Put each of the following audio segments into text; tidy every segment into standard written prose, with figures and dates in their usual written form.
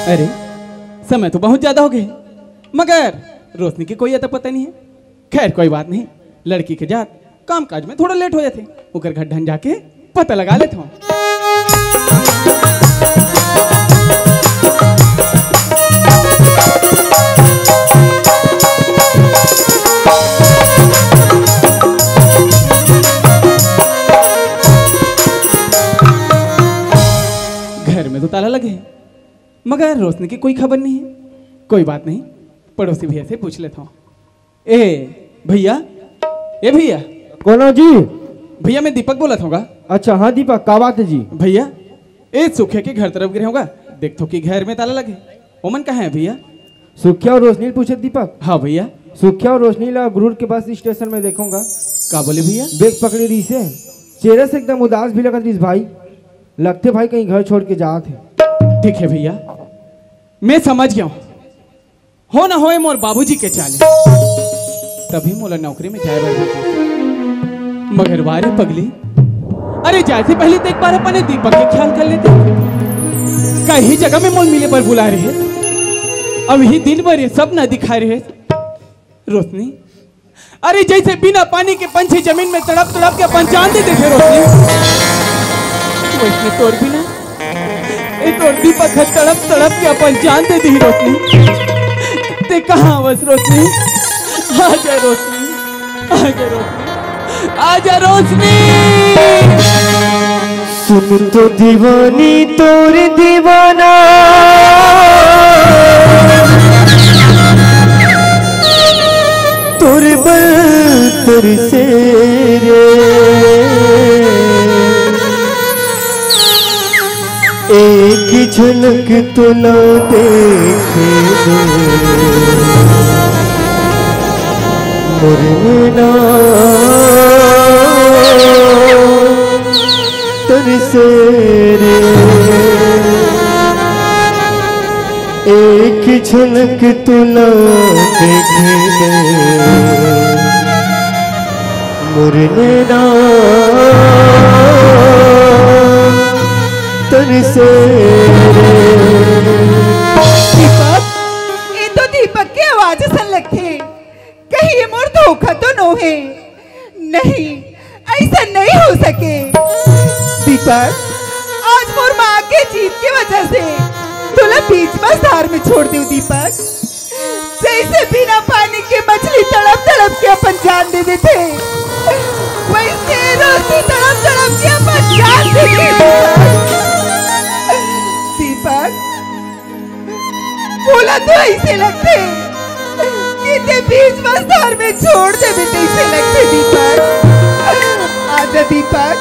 अरे समय तो बहुत ज्यादा हो गए, मगर रोशनी की कोई अता पता नहीं है। खैर कोई बात नहीं, लड़की के जात काम काज में थोड़ा लेट हो जाते, ओकर घर ढन जाके पता लगा लेते हूँ। घर में तो ताला लगे है, मगर रोशनी की कोई खबर नहीं है। कोई बात नहीं, पड़ोसी भैया से पूछ लेता हूँ। ए भैया, ए भैया। कौन हो जी? भैया मैं दीपक बोला था। अच्छा हाँ दीपक, क्या बात है जी? भैया ए सुखिया के घर तरफ गिरे होगा, देखो कि घर में ताला लगे। ओमन कहाँ है भैया? सुखिया और रोशनी पूछे दीपक? हाँ भैया। सुखिया और रोशनी ला गुरूर के बस स्टेशन में देखूंगा। क्या बोले भैया? बैग पकड़ी रही से, चेहरे से एकदम उदास भी लगा रही भाई, लगते भाई कहीं घर छोड़ के जाते हैं। ठीक है भैया, मैं समझ गया हूँ। हो ना होए मोर बाबूजी के चाले, तभी मोला नौकरी में जाए बैठे। मगर वारे पगली, अरे जैसे पहले तो एक बार अपने दीपक के ख्याल कर लेते। कहीं जगह में मोल मिले पर बुला रहे, अब ही दिन भर ये सब न दिखा रहे। रोशनी, अरे जैसे बिना पानी के पंछी जमीन में तड़प तड़प के अपन जान देते थे रोशनी, वैसे तोड़ भी ना तोड़ दीपक तड़प तड़प के अपन जान दे दी। रोशनी ते कहाँ बस रोशनी, आजा रोशनी, आजा रोशनी, आजा रोशनी। सुन तो दीवानी तोर दीवाना, तोर बल तोर से रे, एक झलक तो ना देखे मुरना तरसे रे, एक झलक तो ना देखे मुरना तरसे रे। दीपक, ये तो दीपक की आवाज सन लगती, कहीं ये मोर धोखा तो नो है? नहीं, ऐसा नहीं हो सके। दीपक, आज मोर माँ के जीत की वजह से तुला बीच बाजार में छोड़ दे। दीपक, जैसे बिना पानी के मछली तड़प तड़प के अपन जान दे देते, वैसे रोटी तड़प तड़प के अपन जान दे देते। दीपक, बोला तो ऐसे लगते कि ते बीच बाजार में छोड़ दे बेटे, ऐसे लगते। दीपक, आजा दीपक,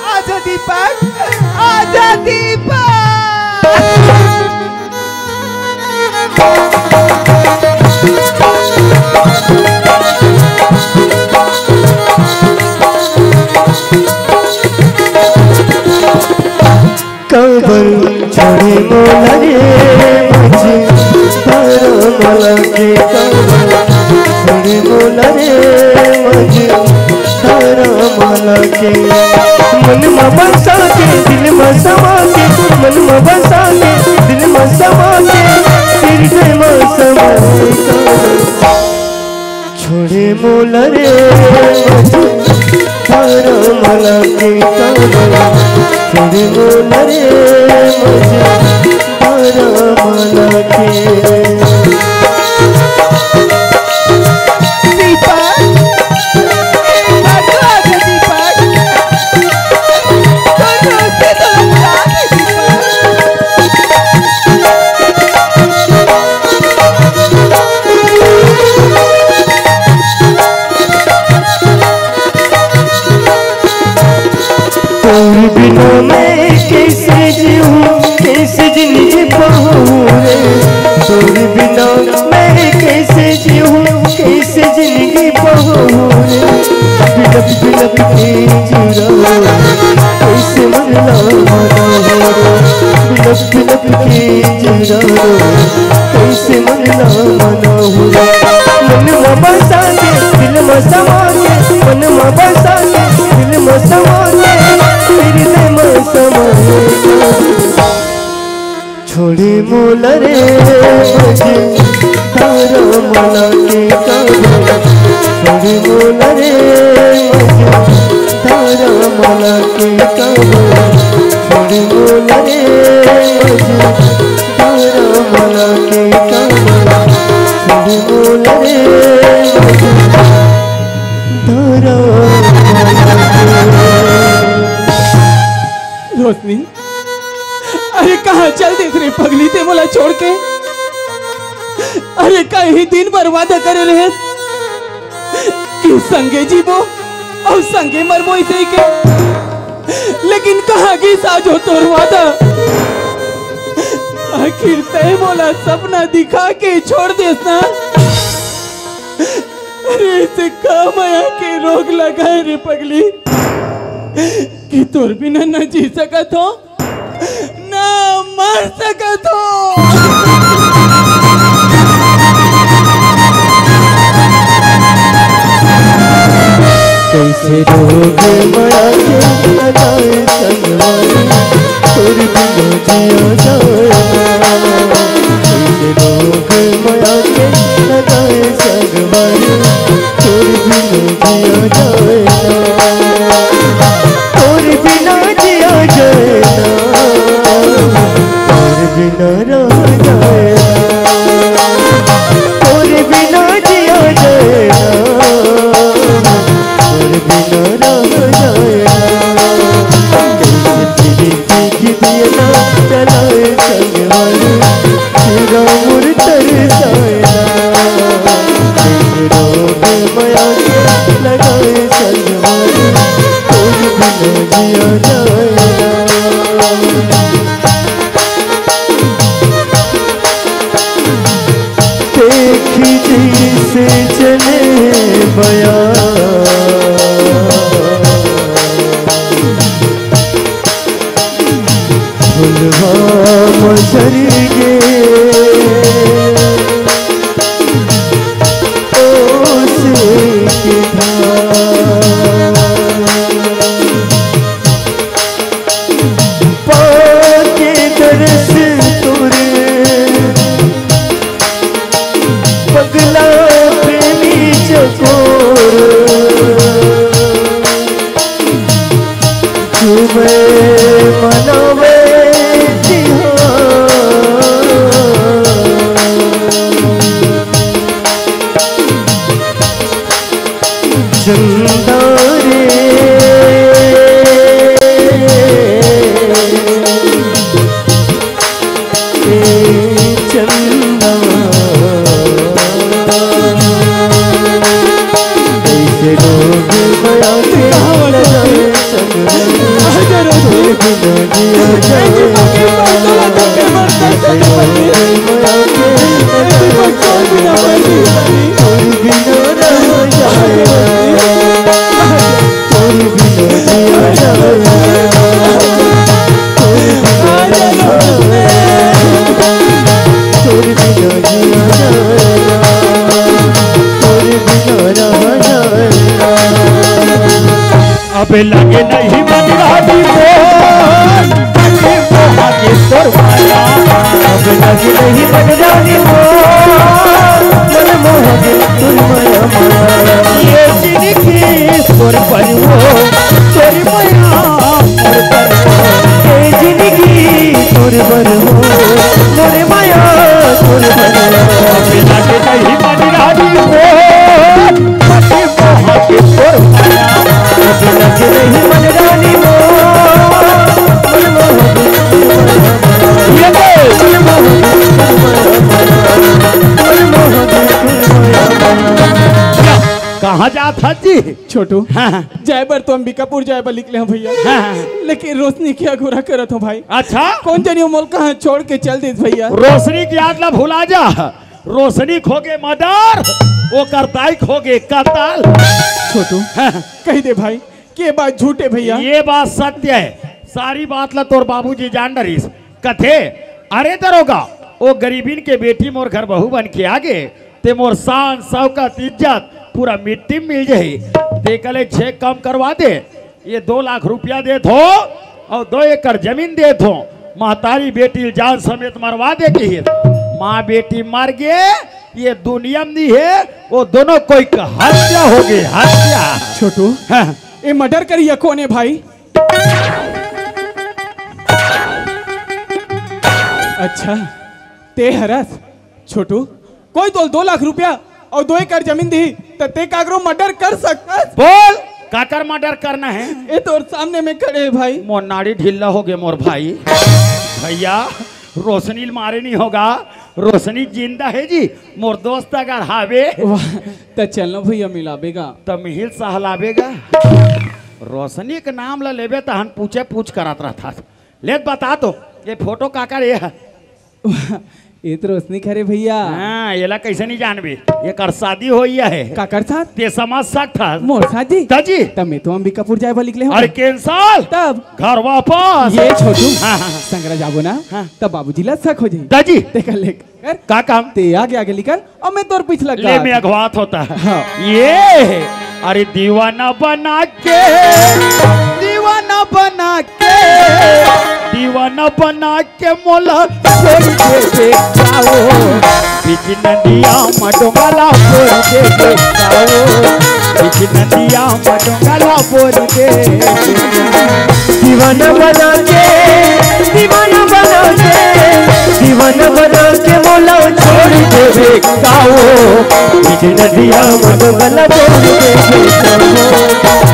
आजा दीपक, आजा दीपक। कबर छोड़े मोला रे मुझे तारा मला के, कबर छोड़े मोला रे मुझे तारा मला के, मन में बसा के दिल में समा के, मन में बसा के दिल में समा के, हृदय में समा के, छोड़े मोला रे मुझे तारा मला के, कबर छोड़े मोला रे मुझे तारा मला के। बिना मैं कैसे जीऊँ, कैसे जिंदगी पाऊँ रे, तोरे बिना मैं कैसे जीऊँ, कैसे जिंदगी पाऊँ रे, बिलप बिलप के जी रहा कैसे मरना मना हो रे, बिलप बिलप के जी रहा कैसे मरना मना हो रे, मन में बसा के दिल में समा के, मन में बसा के दिल में समा के, हृदय में समा के, छोड़ी मूल रे मुझे तारा मला के काबू छोड़ी मूल रे मुझे तारा मला के काबू छोड़ी मूल रे मुझे तारा मला के काबू छोड़ी मूल रे मुझे तारा रोशनी, अरे कहाँ चल देख रे पगली ते मोला छोड़ के? अरे कहीं दिन बर्बाद करे रहे कि संगे जीवो और संगे मरबो इसे के, लेकिन कहाँ की साजो तोर वादा? आखिर तय मोला सपना दिखा के छोड़ देस ना? अरे इसे का माया के रोग लगा रे पगली कि तोर बिना न जी सकत हो ना मर सकत हो। कैसे रोग मरा के लगाए संगवारी तोर बिना जिया जाए कैसे रोग मरा के लगाए संगवारी तोर बिना जिया जाए तोर बिना जिया जाए तोर बिना रह जाए तोर बिना जिया जाए बिना रह जाए तेरे की दिया ना चलाए संगवारी तेरा मुर तरसाए रोग माया के लगाए संगवारी तोर बिना जिया जाए देखी जैसे चले बया फुलवा मजरी गे पाके दरस तोरे पगला प्रेमी चकोर तुम्हें मनावे चंदारे चंदा कैसे लोग बया के लगाए संग बिना जिया जाए कैसे लोग बया के बिना रह जाए अब लगे नहीं मन रानी आगे तोर माया अब लगे नहीं मन रानी मन मोहगे तोर माया माया ये जिंदगी तोर पर हो तोर माया तोर पर ये जिंदगी तोर पर हो तोर माया तोर पर अब लगे नहीं मन रानी आगे तोर माया अब लगे नहीं मन रानी कहाँ जाता जी छोटू? हाँ। जाए बर तो अंबिकापुर जाए बर निकले हैं भैया। हाँ। लेकिन रोशनी क्या घुरा करत हो भाई? अच्छा कौन जनियो मोल कहाँ छोड़ के चल दे भैया? रोशनी की याद ला भुला जा रोशनी खोगे मदार वो करताई खोगे कताल। छोटू हाँ। कह दे भाई के बात झूठे भैया? ये बात सत्य है सारी बात ला तोर बाबूजी जान डरीस कथे अरे दरोगा वो गरीबीन के बेटी मोर घर बहू बन के आगे ते मोर शान शौकत इज्जत पूरा मिट्टी में मिल जाए ते कले चेक कम करवा दे ये 2 लाख रुपया दे थो और 2 एकड़ जमीन दे थो महतारी बेटी जान समेत मरवा दे के है। माँ बेटी मर गए, ये दुनिया में नहीं है, वो दोनों कोई का हत्या हो गई, हत्या। छोटू हाँ। ये मर्डर करिए कौन है भाई? अच्छा ते हरस छोटू, कोई तो 2 लाख रुपया और 2 एकड़ जमीन दी तो ते कागरो मर्डर कर सकता? बोल काकर मर्डर करना है? ये तो सामने में खड़े है भाई। मोर नाड़ी ढीला हो गए मोर भाई। भैया रोशनी मारे नहीं होगा, रोशनी जिंदा है जी। मोर दोस्त अगर हावे तो चलना भैया मिलाबेगा तो मिहिल सहलावेगा। रोशनी के नाम ला लेबे तो हम पूछ करत रहा। ले बता दो ये फोटो काकर ये है? ये तो रोशनी खरे भैया। हाँ ये ला कैसे नहीं जानबे, ये कर शादी हो है काकर साथ ते समझ सकता मोर साजी ताजी। तब मैं तो अंबिकापुर जाए वाली निकले अरे कैंसल तब घर वापस। ये छोटू हाँ, हाँ, संगरा जाबो ना हाँ। तब बाबूजी ला शक हो जाए ताजी ते कर लेकर का काम ते आगे आगे लिकर और मैं तोर पीछे लग ले में अगवात होता है। हाँ। ये अरे दीवाना बना के, दीवाना बना के, दीवाना बना के मोला छोड़ दे जाओ, बीच नदिया मडोंगला बोल दे जाओ, बीच नदिया मडोंगला बोल दे। दीवाना बना के, दीवाना बना के, दीवाना बना के मोला छोड़ दे गाओ, बीच नदिया मडोंगला बोल दे जाओ,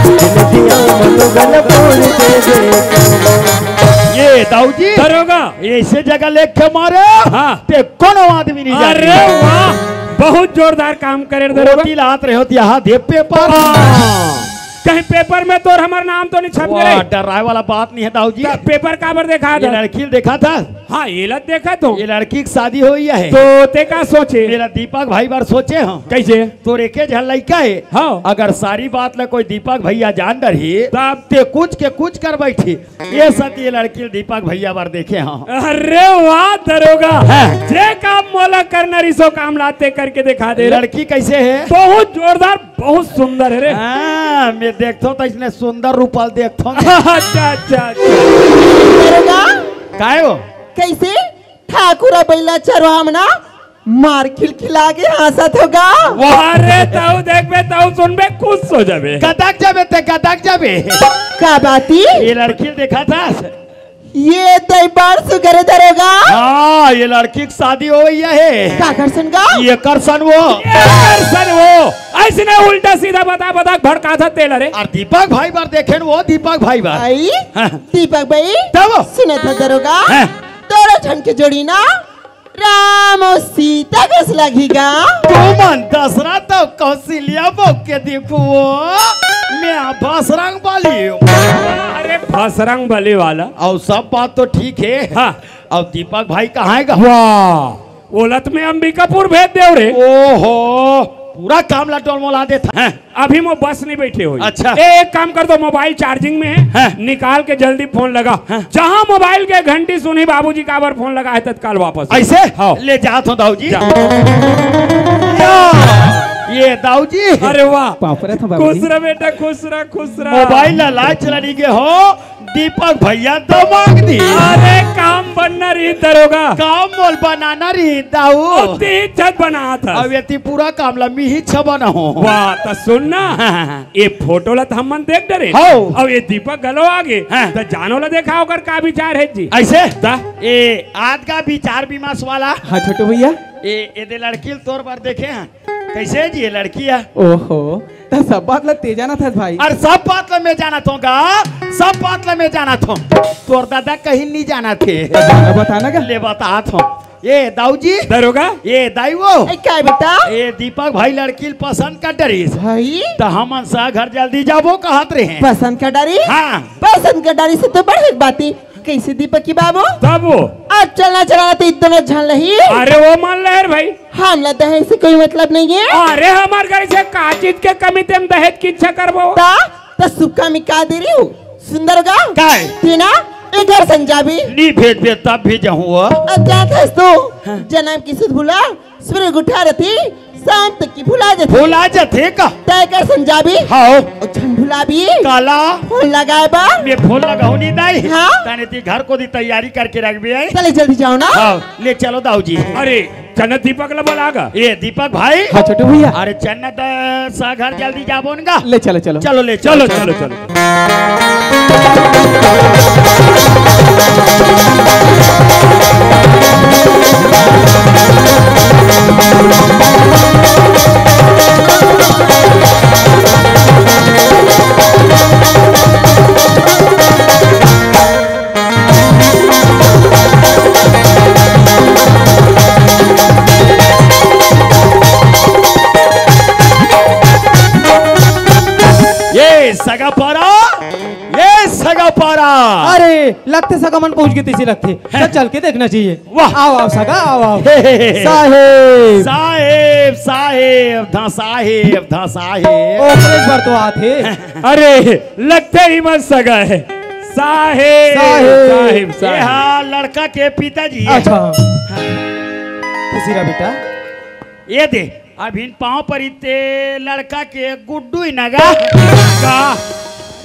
बीच नदिया मडोंगला बोल दे। ये दाऊजी दरोगा ऐसे जगह लेख के मारे हाँ। ते कोनो आदमी नहीं जाने। अरे वाह, बहुत जोरदार काम करे दरोगा। रोटी लात रहे होती यहाँ दे पेपर। कहीं पेपर में तो हमारा नाम तो नहीं छप वाह, गया? डराए वाला बात नहीं है दाऊजी। पेपर काबर देखा ये था? लड़की देखा था, हाँ ये लत देखा तो ये लड़की की शादी हुई है। तो ते का सोचे? मेरा दीपक भाई बार सोचे हो कैसे? तो रेखे झल लड़का है। हाँ। अगर सारी बात ला कोई दीपक भैया जान रही तब ते कुछ के कुछ कर बैठी। ये सब ये लड़की दीपक भैया बार देखे हाँ। अरे वाह दरोगा, हाँ। जे काम मोला करना रिसो काम लाते करके दिखा दे। लड़की कैसे है? बहुत जोरदार, बहुत सुंदर है रे। हाँ, मैं देखता हूँ तो इसने सुंदर रूपल देखता हूँ। अच्छा अच्छा दरोगा काय हो कैसे ठाकुरा बैला चरवामना मार खिलखिला के हंसत होगा। अरे ताऊ देखबे ताऊ सुनबे खुश हो जाबे। कदक जाबे ते कदक जाबे। का बाती ये लड़की देखा था? ये तय बार सुगर दरोगा हाँ, ये लड़की की शादी हो गई है। का कर सुनगा ये कर सन वो सर वो ऐसने उल्टा सीधा बता बता भड़का था तेल रे। और दीपक भाई बार देखे न वो दीपक भाई बार। आई हाँ। दीपक भाई तब सुने था दरोगा हाँ। तोरा छन के जोड़ी ना राम और सीता कस लगेगा। तू मन दसरा तो कौशल्या बोक के देखो मैं बसरंग वाली हूँ। अरे फसरंग भले वाला और सब बात तो ठीक है। हाँ। और दीपक भाई कहाँ है? वाह ओलत में अंबिकापुर भेज दे रे। ओहो, पूरा काम लटोल मोला देता है। अभी वो बस नहीं बैठे हो। अच्छा। एक काम कर दो, मोबाइल चार्जिंग में है हाँ। निकाल के जल्दी फोन लगा। जहाँ मोबाइल के घंटी सुनी बाबूजी का बार फोन लगा है तत्काल वापस ऐसे हाँ। ले जात हो दाऊजी। जा। ये दाऊजी अरे वाह पापरा था खुश बाबूजी। रह बेटा, खुश रह खुश रह। मोबाइल ला लाइट चलानी के हो दीपक भैया तो मांग दी। अरे काम बनना रही दरोगा, काम मोल बनाना रही दाऊ। छत बना था। अब ये पूरा काम लम्बी ही छबना हो। वाह तो सुनना ये फोटो ला तो हम देख डरे। हो। अब ये दीपक गलो आगे हाँ। तो जानो ला देखा होकर का विचार है जी। ऐसे ता? ये आज का विचार विमर्श वाला हाँ छोटू भैया। ये लड़की तौर पर देखे हैं कैसे जी ये लड़की है। ओहो तो सब बात ला तेजाना था भाई। और सब बात ला मैं जाना था, सब बात ला मैं जाना था। तोर दादा कहीं नहीं जाना थे। बताना का ले बता था ये दाऊजी दरोगा ये दाई वो क्या बेटा ये दीपक भाई लड़की पसंद कर डरी भाई तो हम सा घर जल्दी जाबो कहत रहे। पसंद का डारी हाँ। पसंद का डारी से तो बड़ी बाती कैसे दीपक की बाबू तब वो आज चलना चलाना तो इतना झल रही। अरे वो मान ले भाई हम लगता है इससे कोई मतलब नहीं है। अरे हमारे घर से का चीज के कमी तेम दहेज की इच्छा करबो तो सुक्का में का दे रही हूँ सुंदर गा काय तीना एक घर संजाबी नहीं भेज भेज तब भी जाऊँ। क्या था तो जन्म की सुध भुला सूर्य उठा रही शाम तक की भुला जाती भूला जाते का तय कर संजाबी हाँ और झंडू गुलाबी काला फूल लगाए बार मैं फूल लगाऊ नहीं दाई हाँ? तने ती घर को दी तैयारी करके रख भी आई चले जल्दी जाओ ना। हाँ ले चलो दाऊ जी। अरे चन्नत दीपक ला बोलागा ये दीपक भाई हाँ छोटू भैया अरे चन्नत सा घर जल्दी जाबो उनका ले चलो चलो चलो ले चलो चलो चलो ये सगा पारा ये सगा पारा अरे लगते सगा मन पहुंच गए तीसरी लगते चल चल के देखना चाहिए। वाह। आओ आओ सगा आओ आओ हे, हे, हे। साहेब साहेब साहेब धा साहेब धा साहेब ओकरे एक बार तो आते अरे लगते ही मत सगा है साहेब साहेब। साहेब ये साहेब हाँ लड़का के पिताजी है। अच्छा तीसरा बेटा ये दे अब इन पाँव पर इतने लड़का के गुड्डू ही नगा का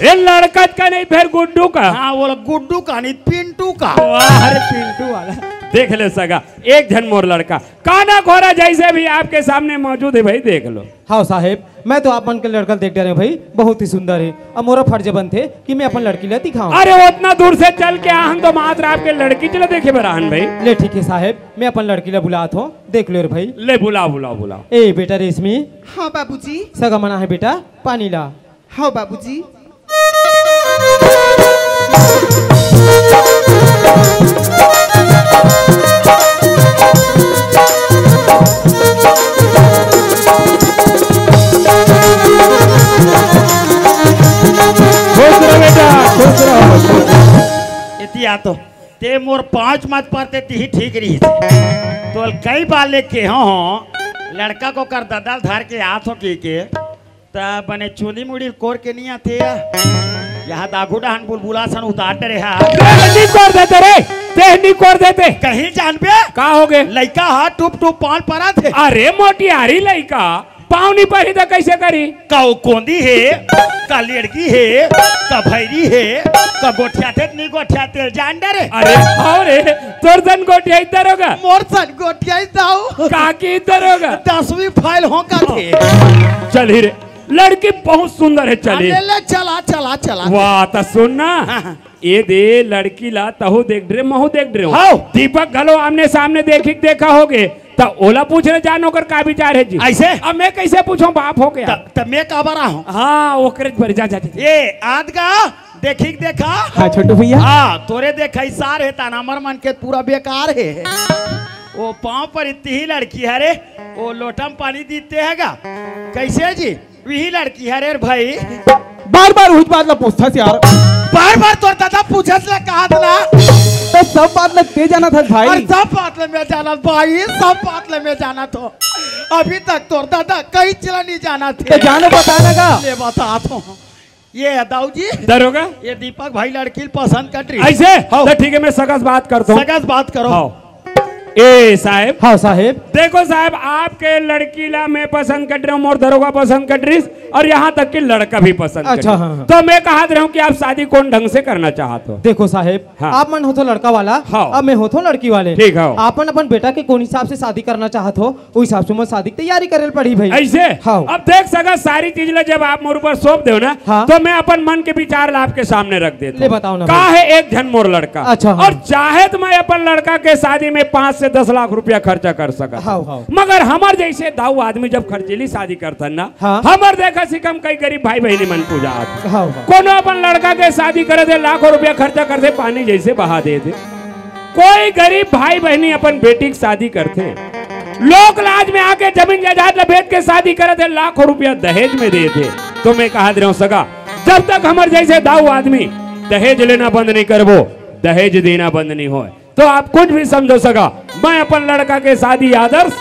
ये लड़कत का नहीं फिर गुड्डू का हाँ वो गुड्डू का नहीं पिंटू का वाह, अरे पिंटू वाला देख ले सगा एक जन मोर लड़का काना खोरा जैसे भी आपके सामने मौजूद है भाई देख लो। हाँ साहेब मैं तो आप मन के लड़का देख रहे भाई बहुत ही सुंदर है। अब मोरा फर्ज बन थे कि मैं अपन लड़की ले दिखाऊं। अरे उतना दूर से चल के आहन तो मात्र आपके लड़की चलो देखे बराहन भाई। ले ठीक है साहेब मैं अपन लड़की ले बुलात हूँ देख लो रे भाई। ले बुलाओ बुलाओ बुलाओ। ए बेटा रेशमी हाँ बाबूजी। सगा मना है बेटा पानी ला। हाँ बाबूजी। खुश रहो बेटा खुश रहो। इतिया तो ते मोर 5 मत पड़ते ती ही ठीक रही थी। तो कई बार लेके हो लड़का को कर ददल धार के हाथों के तब बने चोली मुड़ी कोर के नहीं आते यहाँ दागू डहान बुलबुला सन उतारते रहा तेहनी कोर देते रे तेहनी कोर देते कहीं जान पे का हो गए। लड़का हाथ टूप टूप पान परा थे अरे मोटियारी लड़का पावनी परी तो कैसे करी। का वो कोंदी है का लड़की है का भैरी है का गोठियाते नहीं गोठियाते जान डरे अरे हाँ रे तोर जन गोटिया इधर होगा मोर सन गोठिया जाओ काकी इधर होगा 10वीं फाइल हो का थे चल ही रे लड़की बहुत सुंदर है चली ले ले चला चला चला वाह तो सुन ना ये दे लड़की ला तहु देख ड्रे महु देख ड्रे हाँ। दीपक गलो आमने सामने देखा होगे तो ओला पूछ रहे जानो कर का विचार है जी ऐसे अब मैं कैसे पूछूं बाप हो गया तब मैं काबर रहा हूँ हाँ वो करे पर जा ये आज का देखी देखा हाँ छोटू भैया हाँ तोरे देखा सार है ताना मर मन के पूरा बेकार है वो पाँव पर इतनी ही लड़की है रे वो लोटम पानी दीते हैगा कैसे जी वही लड़की है रे भाई बार बार उस बात ला पूछता यार बार बार तो दादा पूछत ला कहा था तो सब बात ला ते जाना था भाई। और सब बात ले में जाना भाई सब बात ले में जाना तो अभी तक तो दादा कहीं चला नहीं जाना थे तो जानो बताना का ले बता तो ये दाऊ जी दरोगा ये दीपक भाई लड़की पसंद कर रही ऐसे तो ठीक है मैं सकस बात करता हूँ सकस बात करो हाँ। ए साहब हाँ साहेब देखो साहब आपके लड़की ला मैं पसंद कर रहा हूँ और दरोगा पसंद कर रही और यहाँ तक कि लड़का भी पसंद कर अच्छा, रही। हाँ। तो मैं कहा रहा हूँ कि आप शादी कौन ढंग से करना चाहते हो। देखो साहेब हाँ। आप मन हो तो लड़का वाला हाँ। अब मैं हो तो लड़की वाले ठीक है। आपन अपन बेटा के कौन हिसाब से शादी करना चाहत हो उस हिसाब से मैं शादी की तैयारी करे पड़ी भाई। ऐसे हाँ। अब देख सका सारी चीज ला जब आप मोर ऊपर सौंप दो ना हाँ। तो मैं अपन मन के विचार ला आपके सामने रख देता ले बताओ ना का भाई। है एक जन मोर लड़का अच्छा, हाँ। और चाहे तो मैं अपन लड़का के शादी में 5 से 10 लाख रुपया खर्चा कर सका हाँ, हाँ। मगर हमार जैसे दाऊ आदमी जब खर्चीली शादी करता ना हाँ। हमार देखा सिकम कई गरीब भाई बहनी मन पूजा आती। हाँ, हाँ। कोनो अपन लड़का के शादी करे दे लाखों रुपया खर्चा कर दे पानी जैसे बहा दे दे। कोई गरीब भाई बहनी अपन बेटी की शादी करते लोक लाज में आके जमीन जायदाद लपेट के शादी करे थे लाखों रुपया दहेज में दे थे। तो मैं कहा दे रहा हूं सगा जब तक हमारे जैसे दाऊ आदमी दहेज लेना बंद नहीं करबो दहेज देना बंद नहीं हो तो आप कुछ भी समझो सगा मैं अपन लड़का के शादी आदर्श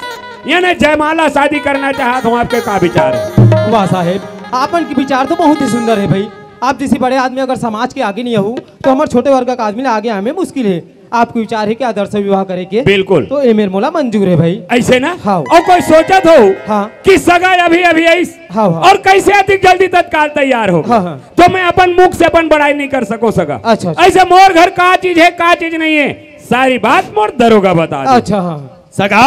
यानी जयमाला शादी करना चाहता हूँ। आपके का विचार है। वाह साहेब आपन की विचार तो बहुत ही सुंदर है भाई। आप जैसे बड़े आदमी अगर समाज के आगे नहीं हो तो हमारे छोटे वर्ग का आदमी आगे आने में मुश्किल है। आपको विचार है कि आदर्श विवाह करे के? बिल्कुल। तो ये मेरे मोला मंजूर है भाई। ऐसे ना? हाँ। और कोई सोचत हो हाँ। कि सगा अभी अभी ऐस हाँ, हाँ। और कैसे अधिक जल्दी तत्काल तैयार हो? हाँ, हाँ। तो मैं अपन मुख से अपन बड़ाई नहीं कर सको सगा। अच्छा, अच्छा। ऐसे मोर घर का चीज है का चीज नहीं है, सारी बात मोर दरोगा बता दे। अच्छा हाँ सगा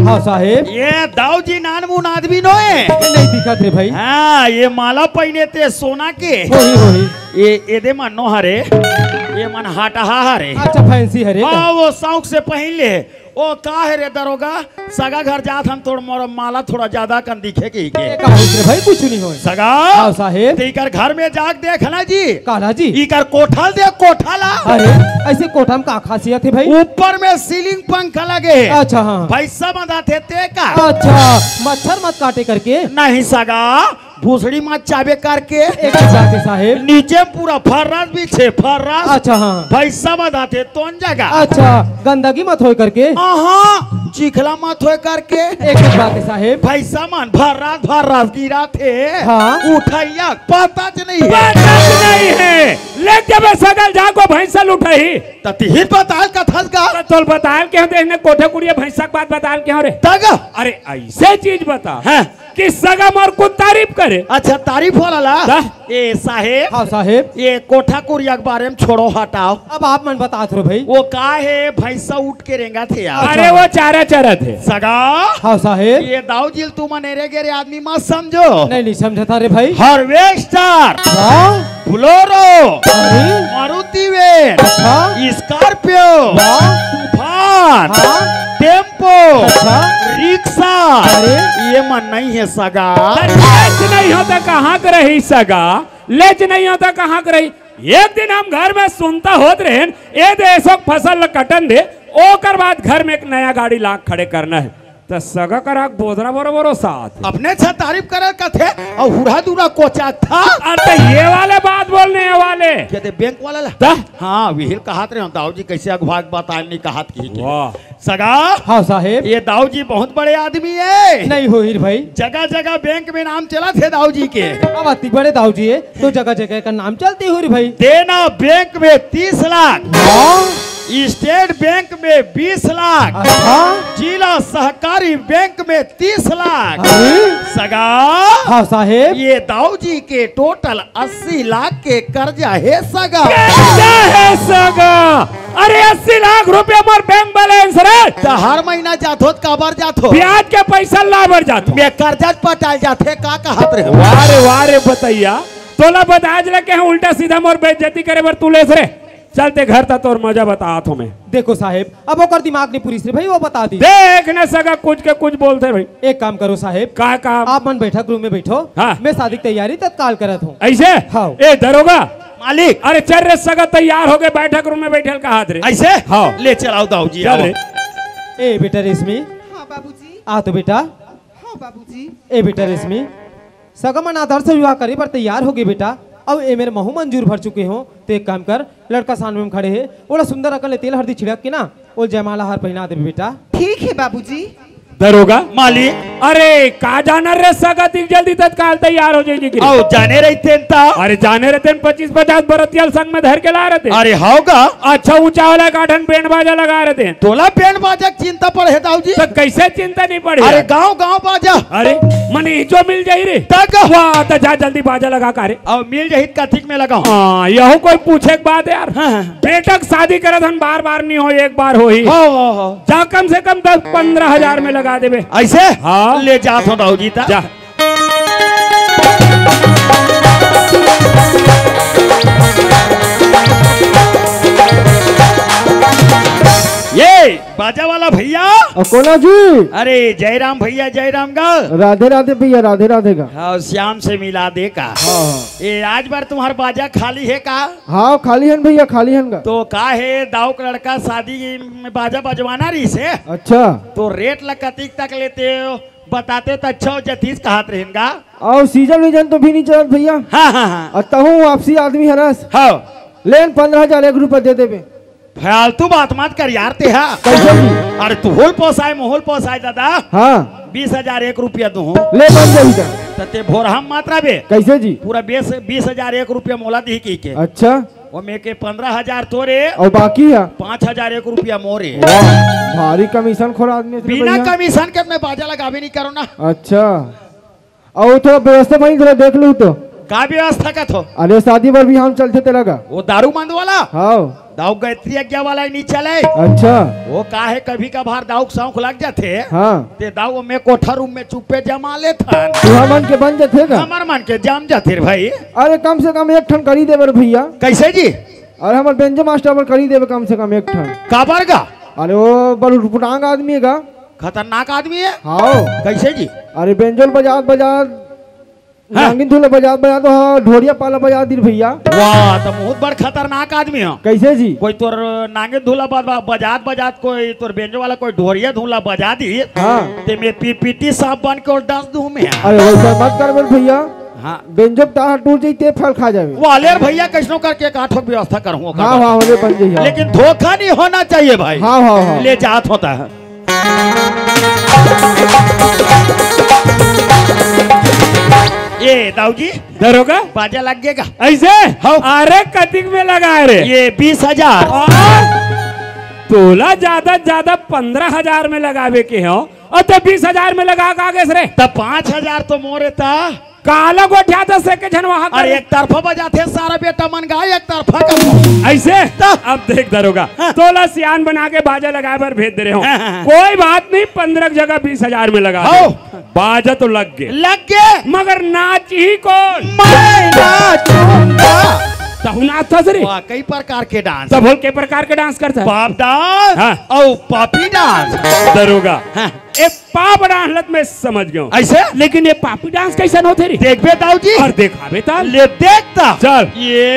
हाँ साहेब, ये दाऊ जी नानमून आदमी नो है। ये नहीं दिखत रे भाई। हाँ ये माला पहने थे सोना के। वही वही। ये दे मनो हरे, ये मन हाटा हरे। अच्छा फैंसी है रे। हाँ वो शौक से पहले ओ का है रे दरोगा, सगा घर जात हम थोड़ा मोर माला थोड़ा ज्यादा कन दिखे की के। ये कहा रे भाई, कुछ नहीं हो। सगा हाँ साहेब। तीकर घर में जाग देखना जी। काला जी। इकर कोठल दे कोठला। अरे ऐसे कोठा में का खासियत है भाई? ऊपर में सीलिंग पंखा लगे। अच्छा हाँ। पैसा बंधा थे ते का। अच्छा मच्छर मत काटे करके? नहीं सगा, भूसड़ी मत चाबे करके। एक बात है साहेब। नीचे पूरा फर्रास भी छे फर्रास। अच्छा हाँ। पैसा बंधा थे तो जगह। अच्छा गंदगी मत हो करके? हाँ चिखला मत हो करके। एक बात है साहेब। पैसा मन भर्रास गिरा थे। हाँ। उठाइया पता नहीं है। पता नहीं है, ले जब सगल जाको भैंसा उठाई ततिहिर बताल कथल का। तो बताल के हम कोठे कुड़िया भैंसा के बात बताल के हो रे। तग अरे ऐसे चीज बता हाँ। कि सगा मोर को तारीफ करे। अच्छा तारीफ हो ला। दा? ए साहेब, हाँ साहेब। ये कोठा कुरिया के बारे में छोड़ो हटाओ। अब आप मन बता रहे भाई। वो का है भैंसा उठ के रेंगा थे यार। अरे वो चारा चरा थे। सगा हाँ साहेब। ये दाऊ जिल तू मनेरे गेरे आदमी मत समझो। नहीं समझता रे भाई। हार्वेस्टर, वाह। बोलेरो, अरे मारुति वैन, अच्छा। स्कॉर्पियो, वाह। तूफान, हाँ। टेम्पो, अच्छा। रिक्शा। अरे। ये मन नहीं है सगा। लेच नहीं होता कहाँ कर रही सगा, लेच नहीं होता कहाँ कर रही। एक दिन हम घर में सुनता होत रहे ए देशों फसल कटन दे, ओकर बाद घर में एक नया गाड़ी लाख खड़े करना है तो सगा करा बोधरा बरोबरो साथ अपने छा तारीफ करे का थे और हुरा दूरा कोचा था। अरे ये वाले बात बोलने वाले कहते बैंक वाला ला। दा? हाँ विहिल कहात रहे दाऊ जी कैसे अगवाग बताए नहीं कहात की वाह। सगा हाँ साहेब। ये दाऊ जी बहुत बड़े आदमी है। नहीं हो हीर भाई। जगह जगह बैंक में नाम चला थे दाऊ जी के। अब अति बड़े दाऊ जी है तो जगह जगह का नाम चलते हो रे भाई। देना बैंक में 30 लाख, वाह। स्टेट बैंक में 20 लाख, अच्छा। जिला सहकारी बैंक में 30 लाख। अरे। सगा हाँ साहेब। ये दाऊ जी के टोटल 80 लाख के कर्जा है सगा। क्या है सगा? अरे 80 लाख रुपया मोर बैंक बैलेंस रे। तो हर महीना जाथो काबर जाथो ब्याज के पैसा लाबर जातो मैं कर्जा पटाल जाथे का कहत रहे। वारे बतैया तोला बताज लगे हैं उल्टा सीधा मोर बेइज्जती करे बर तू लेस रे। चलते घर था तोर मजा बता तो मैं। देखो साहेब अब वो कर दिमाग नहीं पूरी से भाई, वो बता दी। देख न सका कुछ के कुछ बोलते भाई। एक काम करो साहेब। का काम? आप मन बैठक रूम में बैठो। हाँ। मैं शादी की तैयारी तत्काल करत हूँ। ऐसे? हाँ। ए दरोगा मालिक अरे चल रे सगा तैयार हो गए बैठक रूम में बैठल का हाथ रे। ऐसे हाँ। ले चलाओ दाऊ जी। चल आओ। रे। ए बेटा रेशमी हाँ बाबूजी। आ तो बेटा। हाँ बाबूजी। ए बेटा रेशमी सगमन आदर्श विवाह करे पर तैयार हो गए बेटा। अब ए मेरे महू मंजूर भर चुके हो तो एक काम कर, लड़का सामने में खड़े है बड़ा सुंदर अकल तेल हल्दी छिड़क के ना वो जयमाला हार पहना दे बेटा। ठीक है बाबूजी। दरोगा मालिक अरे का जाना रे सगा तिक जल्दी तत्काल तैयार हो जाएगी। आओ जाने रही थे ता। अरे जाने रहते 25-50 बरतियाल संग में धर के ला रहते। अरे होगा अच्छा ऊंचा वाला काठन बैंड बाजा लगा रहते हैं तोला बैंड बाजा की चिंता पड़े दाऊ जी। तो कैसे चिंता नहीं पड़ी? अरे गांव गांव बाजा। अरे मनी जो मिल जाई रे तक वाह तो जा जल्दी बाजा लगा का रे। और मिल जाही कथिक में लगाओ। हाँ यहो कोई पूछे के बात है यार। हाँ। बेटक शादी करत हम बार बार नहीं हो, एक बार हो ही हो जा कम से कम 10-15 हजार में लगा देवे। ऐसे हाँ। ले जात हो दाऊ जी ता। जा ये बाजा वाला भैया। कोना जी। अरे जयराम भैया जयराम गा। राधे राधे भैया, राधे राधे का। हाँ श्याम से मिला दे का। ये आज बार तुम्हारा बाजा खाली है का? हाँ खाली हन भैया, खाली हन का। तो का है दाऊ का लड़का शादी में बाजा बजवाना रही से अच्छा तो रेट ला कतिक तक लेते हो बताते तो अच्छा हो जतीस कहत रहेगा। और सीजन वीजन तो भी नहीं चलत भैया। हाँ हाँ हाँ अतहूँ वापसी आदमी हरस हाँ लेन 15,000 रुपये दे देवे। फालतू बात मत कर यार ते हा। कैसे जी? अरे तू होल पोसाए मोहल पोसाए दादा। हाँ 20,000 1 रुपया दू ले बन जाई का। ते भोर हम मात्रा बे कैसे जी? पूरा 20,000 1 रुपया मोला दी की के। अच्छा वो में के 15,000 तोरे, और बाकी है 5,000 एक रुपया मोरे। वाह, भारी कमीशन खोर आदमी थे बिना भैया। कमीशन के मैं बाजा लगावे नहीं करो ना। अच्छा, और थोड़ा व्यवस्था वहीं थोड़ा देख लूँ तो। का व्यवस्था का थो? अरे शादी पर भी हम चलते तेरा का। वो दारू मंद वाला, हाँ। दाऊ गायत्री यज्ञ वाला नहीं चले। अच्छा। वो का है कभी कभार दाऊ के शौक लग जाते। हाँ। ते दाऊ में कोठा रूम में चुप्पे जमा लेता। तुहा मन के बन जाते का? हमार मन के जम जाते रे भाई। अरे कम से कम एक ठन करी देवे रे भैया। कैसे जी? अरे हमारे बेंजो मास्टर पर करी देवे कम से कम एक ठन। काबर का? अरे वो बलुटपुटांग आदमी है का। खतरनाक आदमी है। हाँ। कैसे जी? अरे बेंजोल बजा नांगिन धुला बजा तो हाँ, ढोरिया पाला बजा दी भैया। वाह, तो बहुत बड़ खतरनाक आदमी हो। कैसे जी? कोई तोर नांगे धूला बजात कोई तोर बेंजो वाला कोई ढोरिया धूला बजा दी। हाँ। ते में पीपीटी साहब बन के और 10 दूं में। अरे वैसा मत कर मेरे भैया। हाँ। बेंजो तार टूट जाते फल खा जावे। वालेर भैया कैसनो करके एक आठों व्यवस्था करूँ। हाँ हाँ होने बन जाइए। लेकिन धोखा नहीं होना चाहिए भाई। हाँ हाँ हाँ। ले जात होता है। ये दाऊ जी दरोगा बाजा लग गएगा ऐसे। हाँ। अरे कतिक में लगाए रे? ये 20,000। तोला ज्यादा 15,000 में लगावे के हो और तो 20,000 में लगा कागे रे? तब 5,000 तो मोरे था। काला गोठिया तो से के झन वहां और एक तरफा बजाते सारा बेटा मन गाय, एक तरफा का ऐसे। अब देख दरोगा, तोला सियान बना के बाजा लगाए पर भेज दे रहे हो। हाँ। कोई बात नहीं, 15 की जगह 20,000 में लगा हो। बाजा तो लग गए, लग गए। मगर नाच ही कौन? मैं नाचूंगा। तहु नाचता रे? वाह, कई प्रकार के डांस। सब बोल के प्रकार के डांस करता है? पाप डांस। हाँ। और पापी डांस। दरोगा, हाँ। एक पाप डांस में समझ गया ऐसे। लेकिन ये पापी डांस कैसा होते रे? देख बे दाऊ जी। और देखा बेटा, ले देखता चल। ये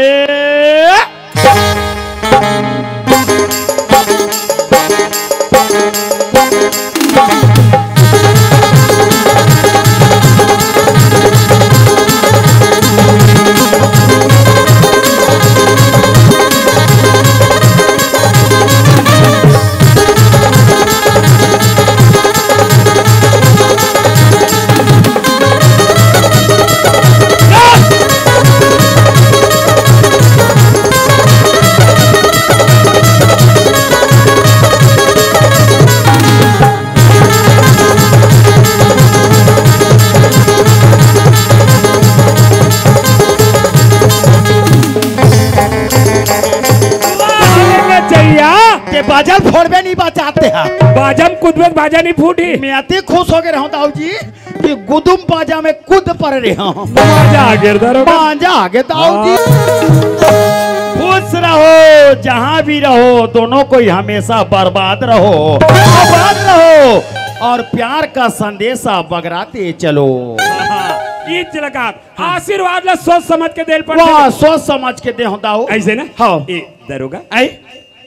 बाजा फोड़बे नहीं बचाते हैं। बाजम कुदबे बाजा नहीं फूटी। मैं अति खुश हो गए रहूं दाऊ जी कि गुदुम बाजा में कूद पड़ रहे हूं। बाजा आगे दरोगा। बाजा आगे दाऊ जी। खुश रहो, जहां भी रहो, दोनों को ही हमेशा बर्बाद रहो, आबाद रहो और प्यार का संदेशा बगराते चलो। ईद लगा आशीर्वाद ला सोच समझ के देल पर। वाह, सोच समझ के दे दाऊ। ऐसे ना? हाँ। दरोगा आई।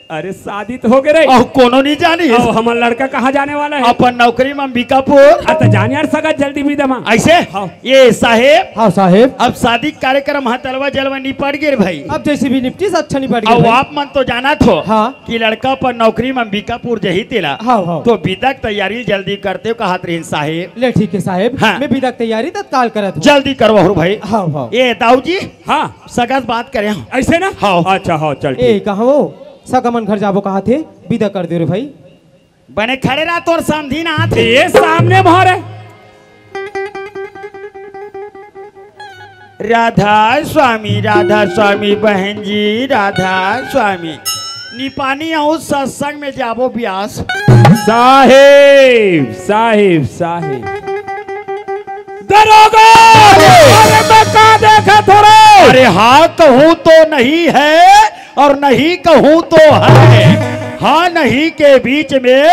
अरे शादी तो हो गए रे। और कोनो नहीं जानी। हमारा लड़का कहाँ जाने वाला है? अपन नौकरी में अंबिकापुर। तो जान यार सगा जल्दी भी दमा। ऐसे। हाँ। ये साहेब। हाँ साहेब। अब शादी कार्यक्रम तलवा जलवा निपट गए भाई। अब जैसे भी निपटी अच्छा निपट अब आप मन तो जाना थो। हाँ। कि लड़का पर नौकरी में अंबिकापुर जही तेला। हाँ हाँ। तो विदक तैयारी जल्दी करते हो कहा रही साहेब। ले ठीक है साहेब। हाँ। मैं विदक तैयारी तत्काल करत हूँ। जल्दी करवाओ भाई। हाँ हाँ। ये दाऊ जी। हाँ सगत बात करें। ऐसे ना? हाँ। अच्छा हाँ चल ए ठीक। कहा वो सगमन घर जाबो कहा थे विदा कर दे रे भाई। बने खड़े रहा तो समझी ना थे। ये सामने मोहर है। राधा स्वामी बहन जी, राधा स्वामी। निपानी आऊं सत्संग में जाबो ब्यास। साहेब साहेब साहेब। दरोगा, अरे मैं कहाँ देखा थोड़ा। अरे हाँ कहूँ तो नहीं है और नहीं कहूँ तो है। हाँ नहीं के बीच में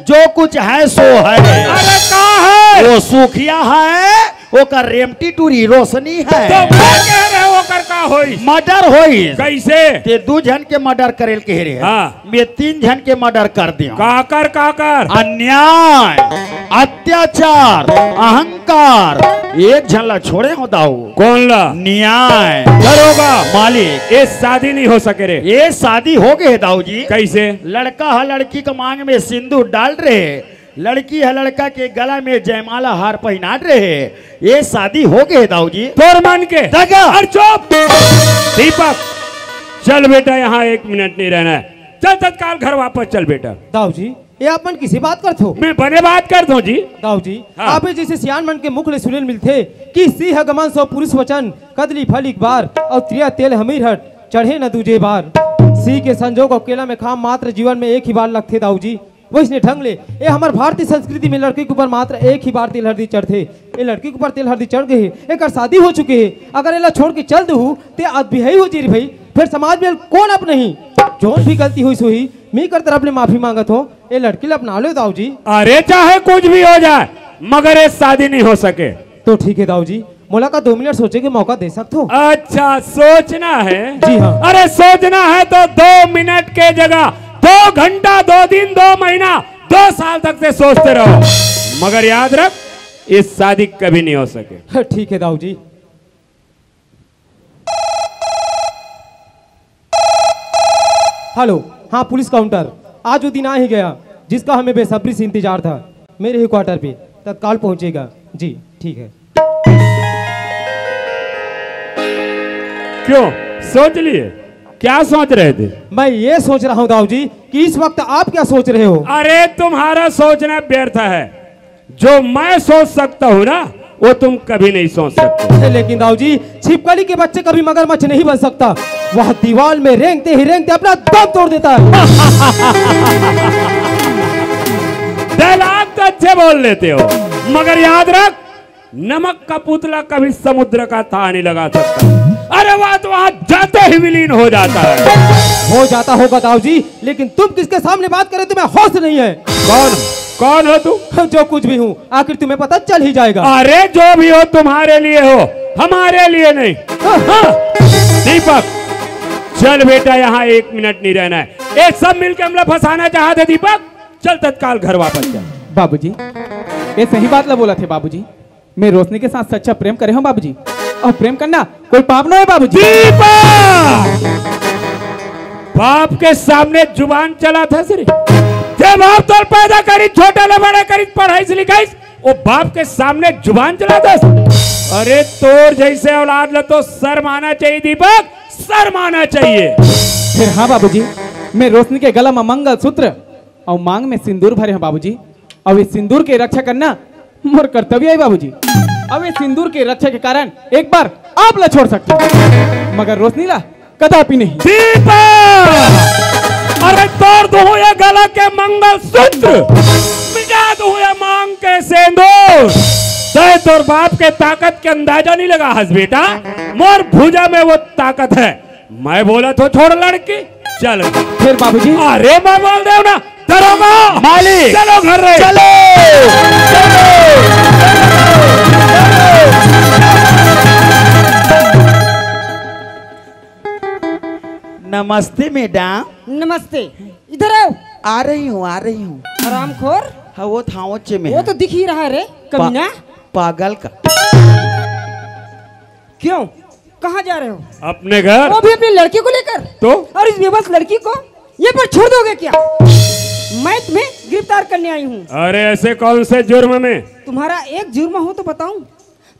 जो कुछ है सो है। अरे कहाँ है? वो सूखिया है, वो का रेमटी टूरी रोशनी है। तो मैं कह रहे हो कर का होई? मर्डर होई। कैसे? ते 2 जन के मर्डर करेल के रे। हाँ। मैं 3 जन के मर्डर कर दिया। काकर अन्याय, अत्याचार, अहंकार, एक झल्ला छोड़े हो दाऊ। कौन ला? न्याय। दरोगा मालिक। ये शादी नहीं हो सके रे। ये शादी हो गए दाऊ जी। कैसे? लड़का है लड़की के मांग में सिंदूर डाल रहे, लड़की है लड़का के गला में जयमाला हार पहना रहे। ये शादी हो गए दाऊ जी। तोर मन के दगा। और चुप। दीपक चल बेटा, यहाँ 1 मिनट नहीं रहना है। चल तत्काल घर वापस चल बेटा। दाऊ जी ये अपन किसी बात करते हो? मैं बने बात करता हूँ जी। दाऊ जी हाँ। आप जैसे सियान मन के मुख ले सुनेल मिलते कि सिंह गमन सो पुरुष वचन कदली फल एक बार और त्रिया तेल हमीर हट चढ़े न दूजे बार। सिंह के संजोग अकेला में खाम मात्र जीवन में एक ही बार लगते दाऊ जी। वैसने ढंग ले ये हमारे भारतीय संस्कृति में लड़की के ऊपर मात्र एक ही बार तिल हल्दी चढ़ते। ये लड़की के ऊपर तिल हल्दी चढ़ गए एक शादी हो चुकी है। अगर एला छोड़ के चल दू ते अदबिहाई हो जी भाई, फिर समाज में कौन अब नहीं जोन भी गलती हुई सोही मी कर तरफ ने माफी मांगत हो। ये लड़की ला अपना लो दाऊ जी। अरे चाहे कुछ भी हो जाए मगर ये शादी नहीं हो सके तो ठीक है दाऊ जी, मुलाकात 2 मिनट सोचे के मौका दे सकते हो? अच्छा सोचना है? जी हाँ। अरे सोचना है तो 2 मिनट के जगह 2 घंटा 2 दिन 2 महीना 2 साल तक से सोचते रहो, मगर याद रख इस शादी कभी नहीं हो सके। ठीक है दाऊ जी। हेलो, हाँ पुलिस काउंटर, आज वो दिन आ ही गया जिसका हमें बेसब्री से इंतजार था। मेरे ही क्वार्टर पे तत्काल पहुंचेगा जी। ठीक है। क्यों सोच लिए? क्या सोच रहे थे? मैं ये सोच रहा हूँ दाऊ जी कि इस वक्त आप क्या सोच रहे हो? अरे तुम्हारा सोचना व्यर्थ है। जो मैं सोच सकता हूँ ना वो तुम कभी नहीं सोच सकते। लेकिन दाऊ जी छिपकली के बच्चे कभी मगरमच्छ नहीं बन सकता। वह दीवार में रेंगते ही रेंगते अपना दम तोड़ देता है। डायलॉग तो अच्छे बोल लेते हो, मगर याद रख नमक का पुतला कभी समुद्र का तार नहीं लगा सकता। अरे वह तो वहां जाते ही विलीन हो जाता है। हो जाता होगा दाऊ जी, लेकिन तुम किसके सामने बात करे तुम्हें होश नहीं है। कौन हो तुम? जो कुछ भी हूँ आखिर तुम्हें पता चल ही जाएगा। अरे जो भी हो तुम्हारे लिए हो, हमारे लिए नहीं। हाँ। दीपक चल बेटा, यहाँ 1 मिनट नहीं रहना है। एक सब मिलकर हमला फंसाना चाहते दीपक, चल तत्काल घर वापस चल। बाबूजी ये सही बात ला बोला थे बाबूजी। मैं रोशनी के साथ सच्चा प्रेम करे हूँ बाबूजी, और प्रेम करना कोई पाप ना है बाबूजी। बाप के सामने जुबान चला था सिर्फ जब बाप तो पैदा करी, छोटे ले बड़े करी, पढ़ाई से लिखाई, वो बाप के सामने जुबान चला था। अरे तोर जैसे औलाद ला तो सर माना चाहिए दीपक, सर माना चाहिए। फिर हाँ बाबूजी, मैं रोशनी के गला में मंगल सूत्र और मांग में सिंदूर भरे हैं बाबूजी, और इस सिंदूर की रक्षा करना मोर कर्तव्य है बाबूजी। अब इस सिंदूर की रक्षा के कारण एक बार आप ला छोड़ सकते हो, मगर रोशनी ला कदापि नहीं। अरे तोड़ दूं ये गला के मंगल सूत्र, मिटा दूं ये मांग के सिंदूर। तोर बाप के ताकत के अंदाजा नहीं लगा हस बेटा, मोर भुजा में वो ताकत है। मैं बोला तो छोड़ लड़की, चल। फिर बाबूजी अरे मैं बोल दे ना, दरोगा मालिक चलो घर रे, चलो। नमस्ते मैडम। नमस्ते, इधर आओ। आ रही हूँ हरामखोर। हाँ वो थावचे में वो तो दिख ही रहा है रे कमीना। पागल का। क्यों, कहाँ जा रहे हो? अपने घर। वो भी अपनी लड़की को लेकर? तो और इस बेबस लड़की को ये पर छोड़ दोगे क्या? मैं तुम्हें गिरफ्तार करने आई हूँ। अरे ऐसे कौन से जुर्म में? तुम्हारा एक जुर्म हो तो बताऊं?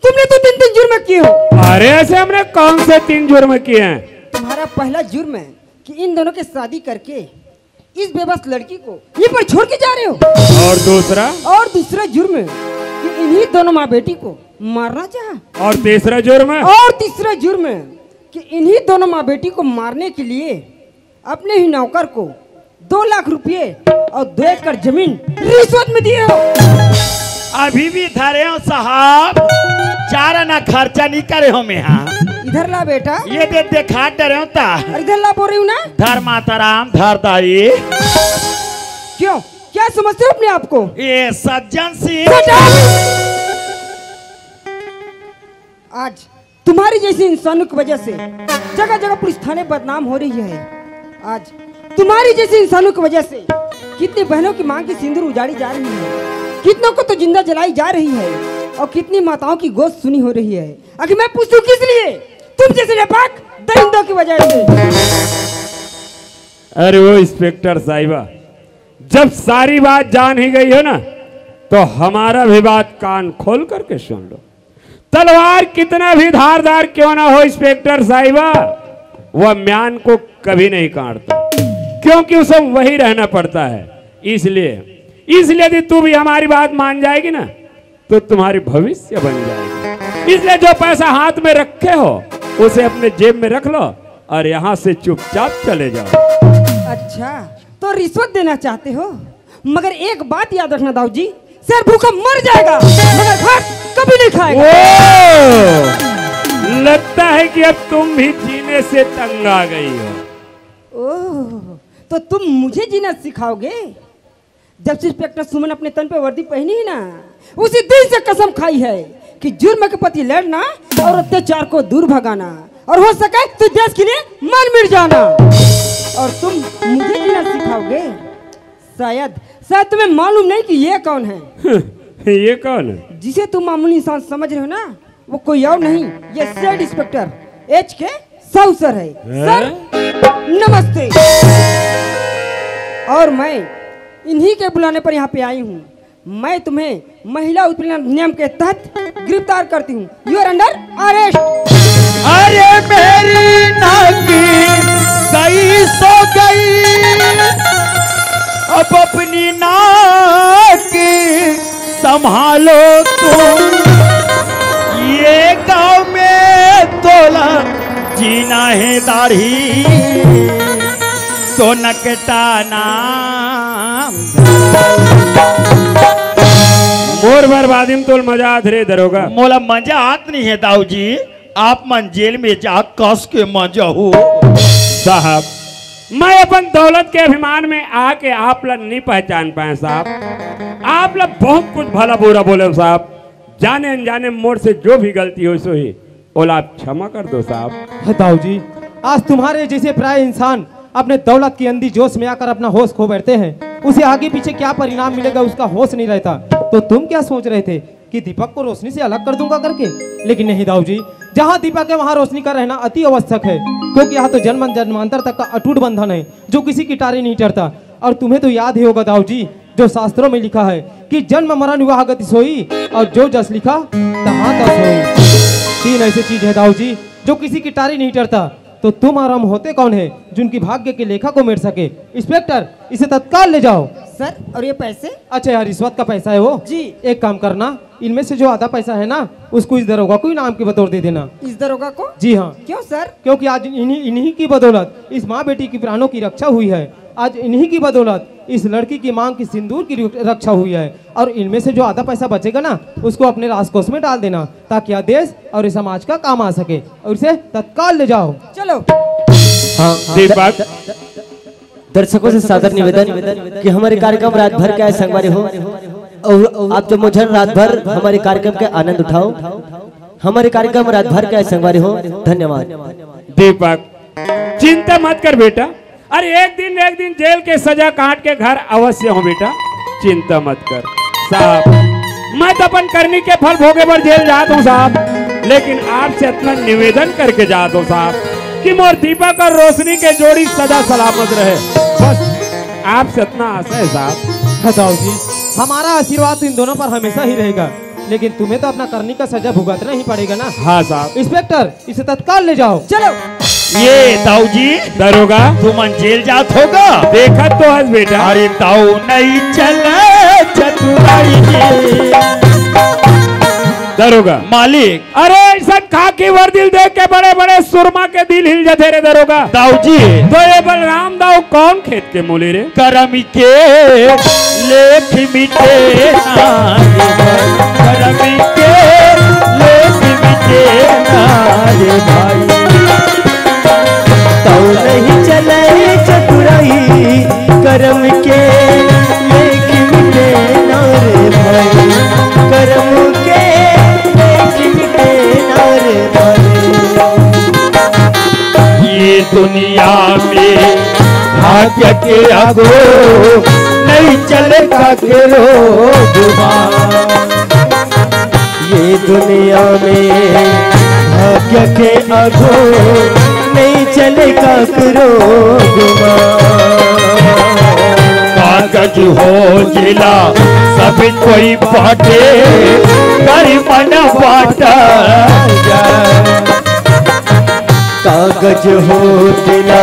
तुमने तो 3 जुर्म किए हो। अरे ऐसे हमने कौन से 3 जुर्म किए हैं? तुम्हारा पहला जुर्म है कि इन दोनों की शादी करके इस बेबस लड़की को ये पर छोड़ के जा रहे हो। और दूसरा? और दूसरा जुर्म है कि इन्हीं दोनों माँ बेटी को मारना चाहा। और तीसरा जुर्म है? और तीसरा जुर्म है कि इन्हीं दोनों माँ बेटी को मारने के लिए अपने ही नौकर को 2 लाख रुपए और 2 एकड़ जमीन रिश्वत में दिए हो। अभी भी धरे हो साहब, 4 आना खर्चा नहीं करे हो मैं। हाँ इधर ला बेटा। ये दे देखा डरे हो ता। इधर ला बोल रही हूँ ना। धर माताराम धर दाई। क्यों, क्या समझते हो अपने आप को? ये सज्जन सिंह। आज तुम्हारी जैसी इंसानों की वजह से जगह जगह पुलिस थाने बदनाम हो रही है। आज तुम्हारी जैसी इंसानों की वजह से कितनी बहनों की मांग की सिंदूर उजाड़ी जा रही है, कितनों को तो जिंदा जलाई जा रही है, और कितनी माताओं की गोश्त सुनी हो रही है। आखिर मैं पूछूं किस लिए? तुम जैसे नापाक दरिंदों की वजह से। अरे वो इंस्पेक्टर साहिबा, जब सारी बात जान ही गई हो ना तो हमारा भी बात कान खोल करके सुन लो। तलवार कितना भी धारदार क्यों ना हो इंस्पेक्टर साहिबा, वह म्यान को कभी नहीं काटता, क्योंकि उसे वही रहना पड़ता है। इसलिए यदि तू भी हमारी बात मान जाएगी ना तो तुम्हारी भविष्य बन जाएगी। इसलिए जो पैसा हाथ में रखे हो उसे अपने जेब में रख लो और यहाँ से चुपचाप चले जाओ। अच्छा, तो रिश्वत देना चाहते हो? मगर एक बात याद रखना दाऊ जी, शेर भूखा मर जाएगा मगर भात कभी नहीं खाएगा। लगता है कि अब तुम भी जीने से तंग आ गई हो। ओह, तो तुम मुझे जीना सिखाओगे? जब से इंस्पेक्टर सुमन अपने तन पे वर्दी पहनी है ना, उसी दिन से कसम खाई है कि जुर्म के प्रति लड़ना और अत्याचार को दूर भगाना, और हो सके तो देश के लिए मर मिट जाना। और तुम मुझे जीना सिखाओगे? शायद तुम्हें मालूम नहीं कि ये कौन है। ये कौन है? जिसे तुम मामूली इंसान समझ रहे हो ना, वो कोई और नहीं, ये सेड इंस्पेक्टर एच के साहू सर है। सर नमस्ते। और मैं इन्हीं के बुलाने पर यहाँ पे आई हूँ। मैं तुम्हें महिला उत्पीड़न नियम के तहत गिरफ्तार करती हूँ। You are under arrest. अरे मेरी नाकी गई सो गई, अब अपनी नाक संभालो तुम। ये गांव में तोला जीना है दाढ़ी, तो नकटा नाम। मोर बर्बादी में तोल मजा आत रे दरोगा। मोला मजा आत नहीं है दाऊ जी, आप मन जेल में जा कस के मजा हो। साहब, मैं अपन दौलत के अभिमान में आके आप लोग नहीं पहचान पाए साहब। आप लोग बहुत कुछ भला बुरा बोले साहब। जाने अनजाने मोड़ से जो भी गलती हो सो ही ओला आप क्षमा कर दो साहब। दाऊ जी, आज तुम्हारे जैसे प्राय इंसान अपने दौलत की अंधी जोश में आकर अपना होश खो बैठते हैं। उसे आगे पीछे क्या परिणाम मिलेगा उसका होश नहीं रहता। तो तुम क्या सोच रहे थे कि दीपक को रोशनी से अलग कर दूंगा करके? लेकिन नहीं दाऊ जी, जहाँ दीपक है वहाँ रोशनी का रहना अति आवश्यक है, क्योंकि यहाँ तो जन्म जन्मांतर तक का अटूट बंधन है जो किसी की टारी नहीं चढ़ता। और तुम्हें तो याद ही होगा दाऊ जी, जो शास्त्रों में लिखा है कि जन्म मरण विवाह गति सोई, और जो जस लिखा तहाँ तस होई। तीन ऐसी चीज है दाऊ जी जो किसी की टारी नहीं चढ़ता। तो तुम और हम होते कौन है जिनकी भाग्य की लेखा को मेट सके? इंस्पेक्टर, इसे तत्काल ले जाओ। सर, और ये पैसे? अच्छा यार, रिश्वत का पैसा है वो जी। एक काम करना, इनमें से जो आधा पैसा है ना उसको इस दरोगा को इनाम के बतौर दे देना। इस दरोगा को? जी हाँ। क्यों सर? क्योंकि आज इन्हीं की बदौलत इस माँ बेटी की प्राणों की रक्षा हुई है। आज इन्हीं की बदौलत इस लड़की की मांग की सिंदूर की रक्षा हुई है। और इनमें से जो आधा पैसा बचेगा ना उसको अपने राजकोष में डाल देना, ताकि यह देश और इस समाज का काम आ सके। और इसे तत्काल ले जाओ। चलो। दीपक, दर्शकों से सादर निवेदन कि हमारे कार्यक्रम रात भर का संगवारी हो, और आप जो मुझे रात भर हमारे कार्यक्रम के आनंद उठाओ। हमारे कार्यक्रम रात भर का संगवारी हो। धन्यवाद। दीपक, चिंता मत कर बेटा। अरे एक दिन जेल के सजा काट के घर अवश्य हो बेटा, चिंता मत कर। साहब, मैं तो अपन करनी के फल भोगे पर जेल जाता हूँ साहब, लेकिन आपसे इतना निवेदन करके जाता हूँ साहब कि मोर दीपक और रोशनी के जोड़ी सदा सलामत रहे। बस आपसे इतना आशा है साहब। दाऊ जी, हमारा आशीर्वाद तो इन दोनों पर हमेशा ही रहेगा, लेकिन तुम्हें तो अपना करनी का सजा भुगतना ही पड़ेगा ना। हाँ साहब। इंस्पेक्टर, इसे तत्काल ले जाओ। चलो। ये दाऊ जी, दरोगा, तुम जेल जात होगा? देखा तो हज बेटा। अरे दाऊ नहीं चले चतुराई। दरोगा मालिक, अरे ऐसा खाकी वर्दी देख के बड़े बड़े सुरमा के दिल हिल जाते रे दरोगा। दाऊ जी, तो ये बलराम दाऊ कौन खेत के मूली रे? करम के लेख मिटे ना रे भाई, करम के लेख मिटे ना रे भाई। तो नहीं चले चतुराई, करम के लेख मिटे ना रे भाई, करम के लेख मिटे ना रे भाई। ये दुनिया में भाग्य के आगो नहीं चलेगा केरो जुबान। ये दुनिया में भाग्य के आगो नहीं चलेगा करो कागज हो जिला सभी कोई बाटे, करी मन बाटा। कागज कागज हो दिला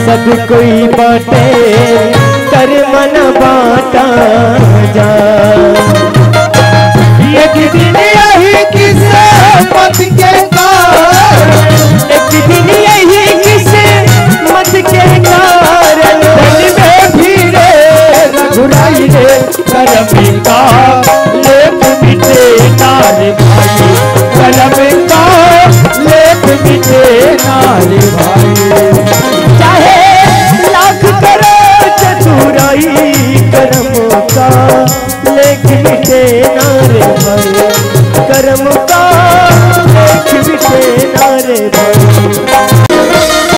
सब कोई बाटे कर मन बाटा जा एक दिन यही किसे मत के एक दिन यही किसे मत के कारण में फिरे रघुराई रे करम का लेख मिटे नारे भाई करम का लेख मिटे नारे भाई चाहे लाख करो चतुराई करम का लेख मिटे